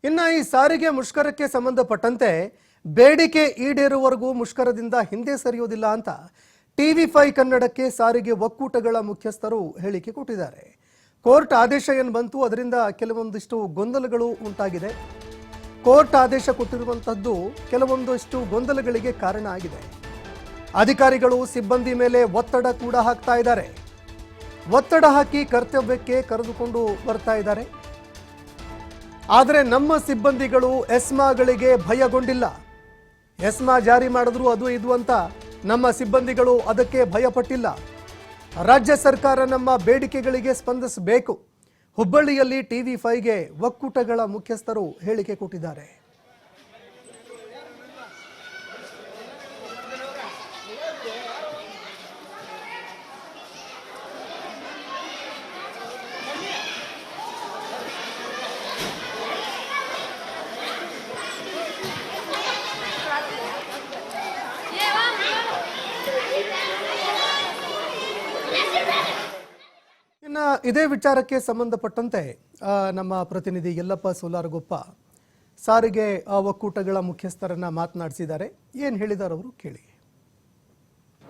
ಇನ್ನು ಈ ಸಾರಿಗೆ ಮುಷ್ಕರಕ್ಕೆ ಸಂಬಂಧಪಟ್ಟಂತೆ ಬೇಡಿಕೆ ಈಡೇರುವವರೆಗೂ ಮುಷ್ಕರದಿಂದ ಹಿಂದೆ ಸರಿಯೋದಿಲ್ಲ ಅಂತ ಟಿವಿ5 ಕನ್ನಡಕ್ಕೆ ಸಾರಿಗೆ ಒಕ್ಕೂಟಗಳ ಮುಖ್ಯಸ್ಥರು ಹೇಳಿಕೆ ಕೊಟ್ಟಿದ್ದಾರೆ. ಕೋರ್ಟ್ ಆದೇಶ ಏನು ಬಂತು, ಅದರಿಂದ ಕೆಲವೊಂದಿಷ್ಟು ಗೊಂದಲಗಳು ಉಂಟಾಗಿದೆ. ಕೋರ್ಟ್ ಆದೇಶ ಕೊಟ್ಟಿರುವಂತದ್ದು ಕೆಲವೊಂದಿಷ್ಟು ಗೊಂದಲಗಳಿಗೆ ಕಾರಣ ಆಗಿದೆ. ಅಧಿಕಾರಿಗಳು ಸಿಬ್ಬಂದಿ ಮೇಲೆ ಒತ್ತಡ ಕೂಡ ಹಾಕ್ತಾ ಇದ್ದಾರೆ. ಒತ್ತಡ ಹಾಕಿ ಕರ್ತವ್ಯಕ್ಕೆ ಕರೆದುಕೊಂಡು ಬರ್ತಾ ಇದ್ದಾರೆ. ಆದರೆ ನಮ್ಮ ಸಿಬ್ಬಂದಿಗಳು ಎಸ್ಮಾಗಳಿಗೆ ಭಯಗೊಂಡಿಲ್ಲ. ಎಸ್ಮಾ ಜಾರಿ ಮಾಡಿದ್ರು ಅದು ಇದು ಅಂತ ನಮ್ಮ ಸಿಬ್ಬಂದಿಗಳು ಅದಕ್ಕೆ ಭಯಪಟ್ಟಿಲ್ಲ. ರಾಜ್ಯ ಸರ್ಕಾರ ನಮ್ಮ ಬೇಡಿಕೆಗಳಿಗೆ ಸ್ಪಂದಿಸಬೇಕು. ಹುಬ್ಬಳ್ಳಿಯಲ್ಲಿ ಟಿವಿ5ಗೆ ಒಕ್ಕೂಟಗಳ ಮುಖ್ಯಸ್ಥರು ಹೇಳಿಕೆ ಕೊಟ್ಟಿದ್ದಾರೆ. ಇನ್ನು ಇದೇ ವಿಚಾರಕ್ಕೆ ಸಂಬಂಧಪಟ್ಟಂತೆ ನಮ್ಮ ಪ್ರತಿನಿಧಿ ಯಲ್ಲಪ್ಪ ಸೋಲಾರಗೊಪ್ಪ ಸಾರಿಗೆ ಒಕ್ಕೂಟಗಳ ಮುಖ್ಯಸ್ಥರನ್ನ ಮಾತನಾಡಿಸಿದ್ದಾರೆ. ಏನು ಹೇಳಿದ್ದಾರೆ ಅವರು ಕೇಳಿ.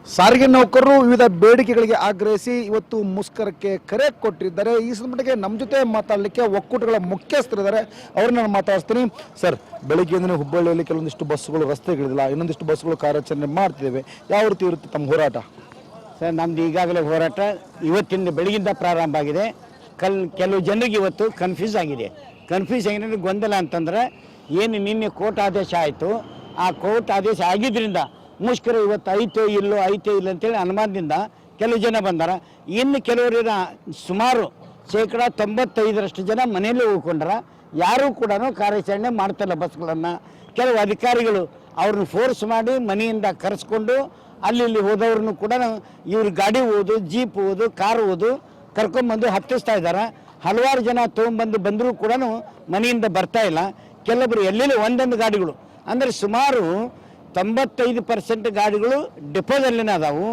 ಸಾರಿಗೆ ನೌಕರರು ವಿವಿಧ ಬೇಡಿಕೆಗಳಿಗೆ ಆಗ್ರಹಿಸಿ ಇವತ್ತು ಮುಷ್ಕರಕ್ಕೆ ಕರೆ ಕೊಟ್ಟಿದ್ದಾರೆ. ಈ ಸಂದರ್ಭಕ್ಕೆ ನಮ್ಮ ಜೊತೆ ಮಾತಾಡಲಿಕ್ಕೆ ಒಕ್ಕೂಟಗಳ ಮುಖ್ಯಸ್ಥರಿದ್ದಾರೆ. ಅವ್ರನ್ನ ನಾನು ಮಾತಾಡ್ತೀನಿ. ಸರ್, ಬೆಳಗ್ಗೆಯಿಂದ ಹುಬ್ಬಳ್ಳಿಯಲ್ಲಿ ಕೆಲವೊಂದಿಷ್ಟು ಬಸ್ಸುಗಳು ರಸ್ತೆಗಳಿಲ್ಲ, ಇನ್ನೊಂದಿಷ್ಟು ಬಸ್ಸುಗಳು ಕಾರ್ಯಾಚರಣೆ ಮಾಡ್ತಿದ್ದೇವೆ. ಯಾವ ರೀತಿ ಇರುತ್ತೆ ತಮ್ಮ ಹೋರಾಟ? ಸರ್, ನಮ್ದು ಈಗಾಗಲೇ ಹೋರಾಟ ಇವತ್ತಿನ ಬೆಳಗಿಂದ ಪ್ರಾರಂಭ ಆಗಿದೆ. ಕೆಲವು ಜನರಿಗೆ ಇವತ್ತು ಕನ್ಫ್ಯೂಸ್ ಆಗಿದೆ. ಗೊಂದಲ ಅಂತಂದ್ರೆ ಏನು ನಿನ್ನೆ ಕೋರ್ಟ್ ಆದೇಶ ಆಯಿತು, ಆ ಕೋರ್ಟ್ ಆದೇಶ ಆಗಿದ್ದರಿಂದ ಮುಷ್ಕರ ಇವತ್ತು ಐತೋ ಇಲ್ಲ ಅಂತೇಳಿ ಅನುಮಾನದಿಂದ ಕೆಲವು ಜನ ಬಂದಾರ. ಇನ್ನು ಕೆಲವರಿನ ಸುಮಾರು 95% ಜನ ಮನೆಯಲ್ಲೇ ಉಳ್ಕೊಂಡ್ರ. ಯಾರೂ ಕೂಡ ಕಾರ್ಯಾಚರಣೆ ಮಾಡ್ತಾಯಿಲ್ಲ ಬಸ್ಗಳನ್ನು. ಕೆಲವು ಅಧಿಕಾರಿಗಳು ಅವ್ರನ್ನ ಫೋರ್ಸ್ ಮಾಡಿ ಮನೆಯಿಂದ ಕರೆಸ್ಕೊಂಡು ಅಲ್ಲಿ ಹೋದವ್ರನ್ನು ಕೂಡ ಇವ್ರ ಗಾಡಿ ಹೋದು, ಜೀಪ್ ಹೋದು, ಕಾರ್ ಹೋದು ಕರ್ಕೊಂಡ್ಬಂದು ಹತ್ತಿಸ್ತಾ ಇದ್ದಾರೆ. ಹಲವಾರು ಜನ ಬಂದರೂ ಕೂಡ ಮನೆಯಿಂದ ಬರ್ತಾ ಇಲ್ಲ. ಕೆಲವೊಬ್ಬರು ಎಲ್ಲೆಲ್ಲಿ ಒಂದೊಂದು ಗಾಡಿಗಳು ಅಂದರೆ ಸುಮಾರು 95% ಗಾಡಿಗಳು ಡಿಪೋದಲ್ಲಿನ ಅದಾವು,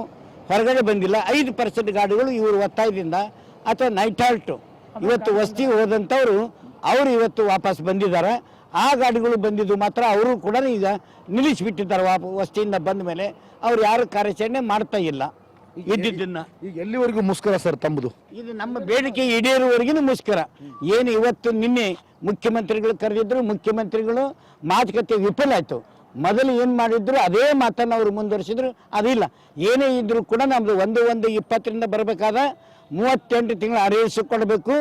ಹೊರಗಡೆ ಬಂದಿಲ್ಲ. 5% ಗಾಡಿಗಳು ಇವರು ಒತ್ತಾಯದಿಂದ ಅಥವಾ ನೈಟ್ ಹಾಲ್ಟು ಇವತ್ತು ವಸ್ತಿ ಹೋದಂಥವ್ರು ಅವರು ಇವತ್ತು ವಾಪಸ್ ಬಂದಿದ್ದಾರೆ. ಆ ಗಾಡಿಗಳು ಬಂದಿದ್ದು ಮಾತ್ರ ಅವರು ಕೂಡ ಈಗ ನಿಲ್ಲಿಸಿಬಿಟ್ಟಿದ್ದಾರೆ. ವಸ್ತಿಯಿಂದ ಬಂದ ಮೇಲೆ ಅವ್ರು ಯಾರು ಕಾರ್ಯಾಚರಣೆ ಮಾಡ್ತಾ ಇಲ್ಲ. ಇದ್ದಿದ್ದನ್ನ ಈಗ ಎಲ್ಲಿವರೆಗೂ ಮುಷ್ಕರ ಸರ್ ತಮ್ಮದು? ಇದು ನಮ್ಮ ಬೇಡಿಕೆ ಈಡೇರುವವರೆಗಿನ ಮುಷ್ಕರ. ಏನು ಇವತ್ತು ನಿನ್ನೆ ಮುಖ್ಯಮಂತ್ರಿಗಳು ಕರೆದಿದ್ರು, ಮುಖ್ಯಮಂತ್ರಿಗಳು ಮಾತುಕತೆ ವಿಫಲ ಆಯಿತು. ಮೊದಲು ಏನು ಮಾಡಿದ್ರು ಅದೇ ಮಾತನ್ನು ಅವರು ಮುಂದುವರಿಸಿದ್ರು. ಅದಿಲ್ಲ, ಏನೇ ಇದ್ರೂ ಕೂಡ ನಮ್ಮದು 1/1/20 ಬರಬೇಕಾದ 38 ತಿಂಗಳ ಅರಿವಿಸಿ ಕೊಡಬೇಕು.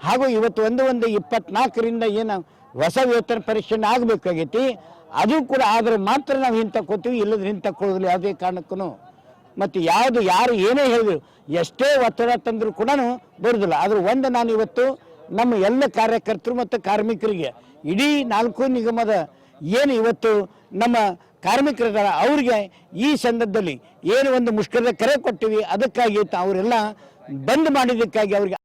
ಹಾಗೂ ಇವತ್ತು 1/1/24 ಏನು ಹೊಸ ವೇತನ ಪರಿಷ್ಕರಣೆ ಆಗಬೇಕಾಗೈತಿ. ಅದು ಕೂಡ ಆದರೆ ಮಾತ್ರ ನಾವು ಹಿಂತಕ್ಕೋತೀವಿ, ಇಲ್ಲದ್ರೆ ಹಿಂತಕ್ಕೊಳ್ಳೋದಿಲ್ಲ ಯಾವುದೇ ಕಾರಣಕ್ಕೂ. ಮತ್ತು ಯಾರು ಏನೇ ಹೇಳಿದ್ರು, ಎಷ್ಟೇ ಒತ್ತಡ ತಂದರೂ ಕೂಡ ಬರೋದಿಲ್ಲ. ಆದ್ರೆ ನಾನು ಇವತ್ತು ನಮ್ಮ ಎಲ್ಲ ಕಾರ್ಯಕರ್ತರು ಮತ್ತು ಕಾರ್ಮಿಕರಿಗೆ, ಇಡೀ 4 ನಿಗಮದ ಏನು ಇವತ್ತು ನಮ್ಮ ಕಾರ್ಮಿಕರಿದ್ದಾರೆ ಅವ್ರಿಗೆ ಈ ಸಂದರ್ಭದಲ್ಲಿ ಏನು ಒಂದು ಮುಷ್ಕರದ ಕರೆ ಕೊಟ್ಟಿವಿ, ಅದಕ್ಕಾಗಿ ಅವರೆಲ್ಲ ಬಂದ್ ಮಾಡಿದ್ದಕ್ಕಾಗಿ ಅವ್ರಿಗೆ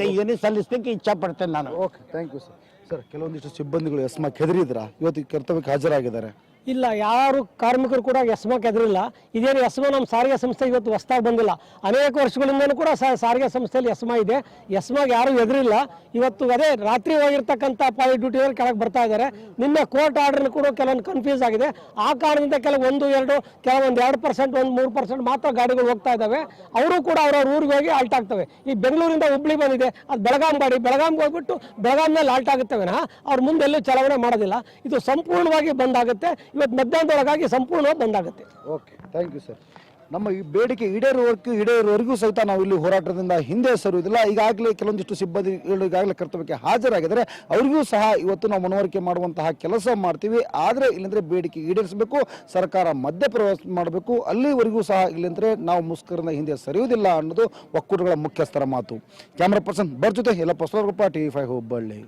ಕೈಗೆ ಸಲ್ಲಿಸಲಿಕ್ಕೆ ಇಚ್ಛಾ ಪಡ್ತೇನೆ ನಾನು. Okay, thank you sir. Sir, ಕೆಲವೊಂದಿಷ್ಟು ಸಿಬ್ಬಂದಿಗಳು ಎಸ್ಮಾ ಕೆದರಿದ್ರ, ಇವತ್ತು ಕರ್ತವ್ಯಕ್ಕೆ ಹಾಜರಾಗಿದ್ದಾರೆ. ಇಲ್ಲ, ಯಾರು ಕಾರ್ಮಿಕರು ಕೂಡ ಎಸ್ಮಾಕ್ಕೆ ಎದುರಿಲ್ಲ. ಇದೇನು ಎಸ್ಮಾ ನಮ್ಮ ಸಾರಿಗೆ ಸಂಸ್ಥೆ ಇವತ್ತು ಹೊಸದಾಗಿ ಬಂದಿಲ್ಲ. ಅನೇಕ ವರ್ಷಗಳಿಂದಲೂ ಕೂಡ ಸಾರಿಗೆ ಸಂಸ್ಥೆಯಲ್ಲಿ ಎಸ್ಮಾ ಇದೆ. ಎಸ್ಮಾಗೆ ಯಾರು ಎದುರಿಲ್ಲ. ಇವತ್ತು ಅದೇ ರಾತ್ರಿ ಹೋಗಿರ್ತಕ್ಕಂಥ ಪಾಳಿ ಡ್ಯೂಟಿಯವರು ಕೆಳಗೆ ಬರ್ತಾ ಇದ್ದಾರೆ. ನಿನ್ನೆ ಕೋರ್ಟ್ ಆರ್ಡರ್ನ ಕೂಡ ಕೆಲವೊಂದು ಕನ್ಫ್ಯೂಸ್ ಆಗಿದೆ. ಆ ಕಾರಣದಿಂದ ಕೆಲವೊಂದು 2% 3% ಮಾತ್ರ ಗಾಡಿಗಳು ಹೋಗ್ತಾ ಇದ್ದಾವೆ. ಅವರು ಕೂಡ ಅವ್ರವ್ರ ಊರಿಗೆ ಹೋಗಿ ಆಲ್ಟ್ ಆಗ್ತವೆ. ಈ ಬೆಂಗಳೂರಿಂದ ಹುಬ್ಳಿ ಬಂದಿದೆ, ಅದು ಬೆಳಗಾಂಗೆ ಹೋಗ್ಬಿಟ್ಟು ಬೆಳಗಾಂನಲ್ಲಿ ಆಲ್ಟ್ ಆಗುತ್ತವೆ. ಅವ್ರ ಮುಂದೆ ಎಲ್ಲೂ ಚಲಾವಣೆ ಮಾಡೋದಿಲ್ಲ. ಇದು ಸಂಪೂರ್ಣವಾಗಿ ಬಂದಾಗುತ್ತೆ. ಇವತ್ತು ಮಧ್ಯಾಹ್ನದೊಳಗಾಗಿ ಸಂಪೂರ್ಣವಾಗಿ ಬಂದಾಗುತ್ತೆ. Okay, thank you sir. ನಮ್ಮ ಈ ಬೇಡಿಕೆ ಈಡೇರುವವರೆಗೂ ಸಹಿತ ನಾವು ಇಲ್ಲಿ ಹೋರಾಟದಿಂದ ಹಿಂದೆ ಸರುವುದಿಲ್ಲ. ಈಗಾಗಲೇ ಕೆಲವೊಂದಿಷ್ಟು ಸಿಬ್ಬಂದಿಗಳು ಈಗಾಗಲೇ ಕರ್ತವ್ಯಕ್ಕೆ ಹಾಜರಾಗಿದ್ದಾರೆ. ಅವರಿಗೂ ಸಹ ಇವತ್ತು ನಾವು ಮನವರಿಕೆ ಮಾಡುವಂತಹ ಕೆಲಸ ಮಾಡ್ತೀವಿ. ಆದರೆ ಇಲ್ಲಂದ್ರೆ ಬೇಡಿಕೆ ಈಡೇರಿಸಬೇಕು, ಸರ್ಕಾರ ಮಧ್ಯಪ್ರವೇಶ ಮಾಡಬೇಕು. ಅಲ್ಲಿವರೆಗೂ ಸಹ ಇಲ್ಲಂದ್ರೆ ನಾವು ಮುಷ್ಕರದಿಂದ ಹಿಂದೆ ಸರಿಯುವುದಿಲ್ಲ ಅನ್ನೋದು ಒಕ್ಕೂಟಗಳ ಮುಖ್ಯಸ್ಥರ ಮಾತು. ಕ್ಯಾಮರಾ ಪರ್ಸನ್ ಜೊತೆ ಯಲ್ಲಪ್ಪ ಸೋಲಾರಗೊಪ್ಪ, ಟಿವಿ5 ಹುಬ್ಬಳ್ಳಿ.